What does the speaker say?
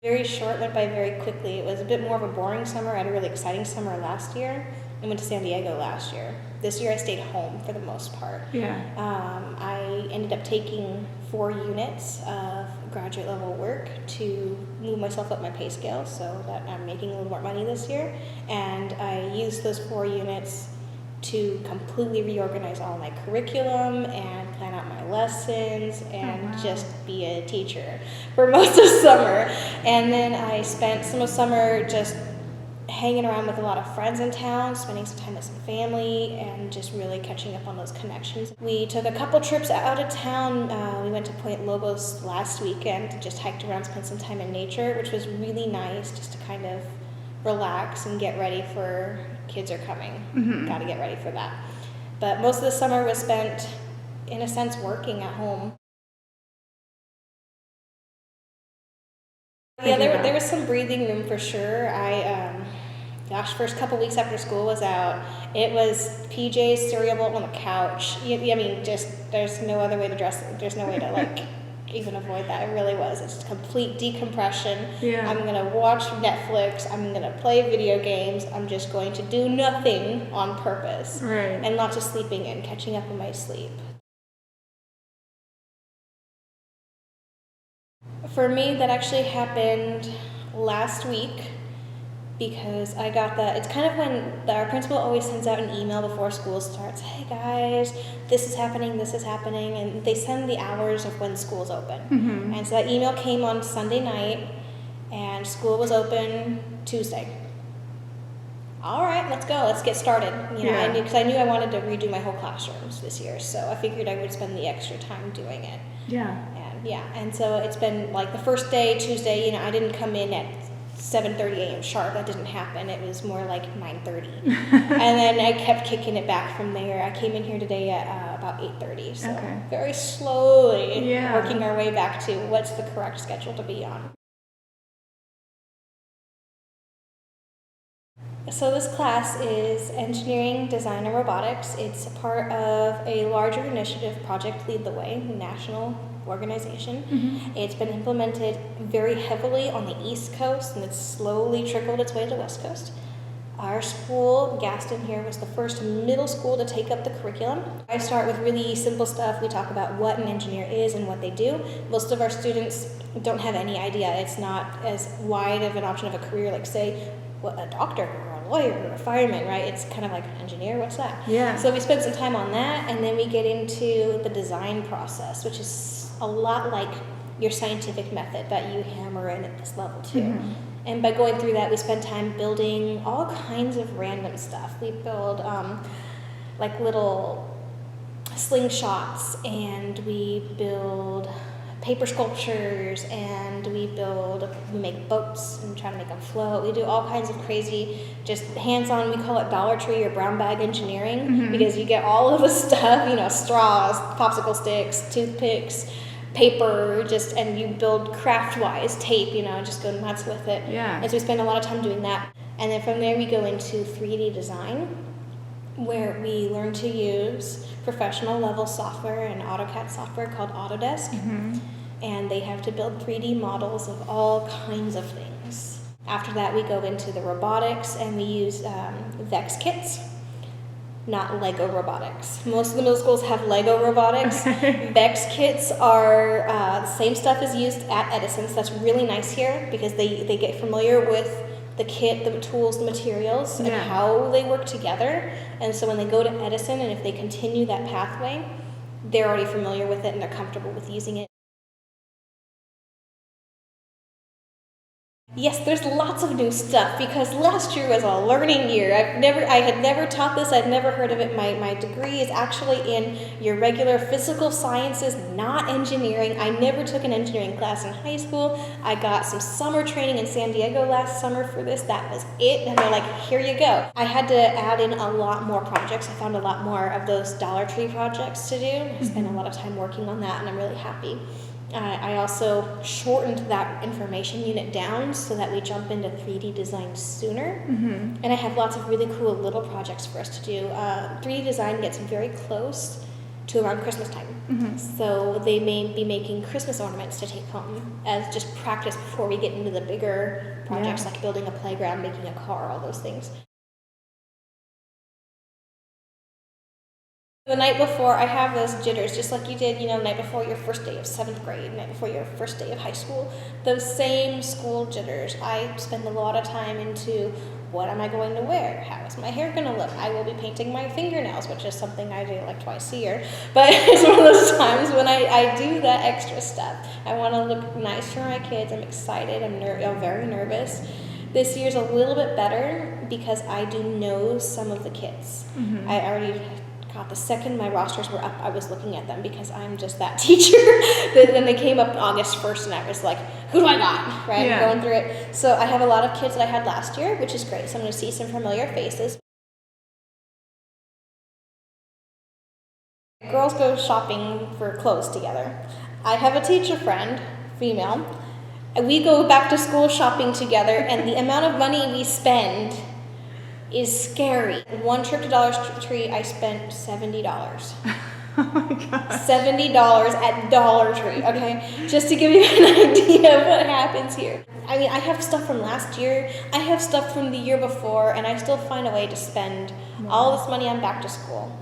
Very short, went by very quickly. It was a bit more of a boring summer. I had a really exciting summer last year. I went to San Diego last year. This year I stayed home for the most part. Yeah. I ended up taking 4 units of graduate level work to move myself up my pay scale so that I'm making a little more money this year. And I used those 4 units to completely reorganize all my curriculum and plan out my lessons and just be a teacher for most of summer. And then I spent some of summer just hanging around with a lot of friends in town, spending some time with some family, and just really catching up on those connections. We took a couple trips out of town. We went to Point Lobos last weekend, just hiked around, spent some time in nature, which was really nice just to kind of relax and get ready for kids are coming. Got to get ready for that. But most of the summer was spent, in a sense, working at home. Yeah, there was some breathing room for sure. First couple weeks after school was out, it was PJs, cereal bowl on the couch. I mean, just there's no other way to dress it. There's no way to like even avoid that. It really was. It's complete decompression. Yeah. I'm gonna watch Netflix. I'm gonna play video games. I'm just going to do nothing on purpose. Right. And lots of sleeping in, catching up on my sleep. For me, that actually happened last week because I got it's kind of when our principal always sends out an email before school starts. Hey guys, this is happening, and they send the hours of when school's open. And so that email came on Sunday night, and school was open Tuesday. All right, let's go. Let's get started. Because I knew I wanted to redo my whole classrooms this year, so I figured I would spend the extra time doing it. And so it's been like the first day, Tuesday. I didn't come in at 7:30 a.m. sharp. That didn't happen. It was more like 9:30, and then I kept kicking it back from there. I came in here today at about 8:30, so very slowly working our way back to what's the correct schedule to be on. So this class is Engineering, Design, and Robotics. It's a part of a larger initiative, Project Lead the Way, national organization. It's been implemented very heavily on the East Coast, and it's slowly trickled its way to the West Coast. Our school, Gaston here, was the first middle school to take up the curriculum. I start with really simple stuff. We talk about what an engineer is and what they do. Most of our students don't have any idea. It's not as wide of an option of a career, like say, a doctor or a lawyer or a fireman, right? It's kind of like an engineer, what's that? So we spend some time on that, and then we get into the design process, which is a lot like your scientific method that you hammer in at this level too. And by going through that, we spend time building all kinds of random stuff. We build like little slingshots, and we build paper sculptures, and we make boats and try to make them float. We do all kinds of crazy, just hands-on, we call it Dollar Tree or brown bag engineering, because you get all of the stuff, straws, popsicle sticks, toothpicks, paper, and you build craft-wise tape, just go nuts with it. And so we spend a lot of time doing that. And then from there we go into 3D design, where we learn to use professional level software and AutoCAD software called Autodesk. And they have to build 3D models of all kinds of things. After that, we go into the robotics, and we use VEX kits, not Lego robotics. Most of the middle schools have Lego robotics. VEX kits are the same stuff is used at Edison, so that's really nice here because they get familiar with the kit, the tools, the materials, and how they work together. And so when they go to Edison, and if they continue that pathway, they're already familiar with it and they're comfortable with using it. Yes, there's lots of new stuff because last year was a learning year. I had never taught this. I'd never heard of it. My degree is actually in your regular physical sciences, not engineering. I never took an engineering class in high school. I got some summer training in San Diego last summer for this. That was it. And they're like, here you go. I had to add in a lot more projects. I found a lot more of those Dollar Tree projects to do. I spent a lot of time working on that, and I'm really happy. I also shortened that information unit down so that we jump into 3D design sooner. And I have lots of really cool little projects for us to do. 3D design gets very close to around Christmas time. So they may be making Christmas ornaments to take home as just practice before we get into the bigger projects like building a playground, making a car, all those things. The night before, I have those jitters, just like you did, the night before your first day of 7th grade, the night before your first day of high school. Those same school jitters. I spend a lot of time into what am I going to wear? How is my hair going to look? I will be painting my fingernails, which is something I do like twice a year. But it's one of those times when I do that extra stuff. I want to look nice for my kids. I'm excited. I'm very nervous. This year's a little bit better because I do know some of the kids. I already the second my rosters were up, I was looking at them because I'm just that teacher. Then they came up August 1st and I was like, who do I got? Right? I'm going through it. So I have a lot of kids that I had last year, which is great. So I'm going to see some familiar faces. Girls go shopping for clothes together. I have a teacher friend, female, and we go back to school shopping together, and the amount of money we spend is scary. One trip to Dollar Tree, I spent $70. Oh my God. $70 at Dollar Tree, okay? Just to give you an idea of what happens here. I mean, I have stuff from last year, I have stuff from the year before, and I still find a way to spend all this money on back to school.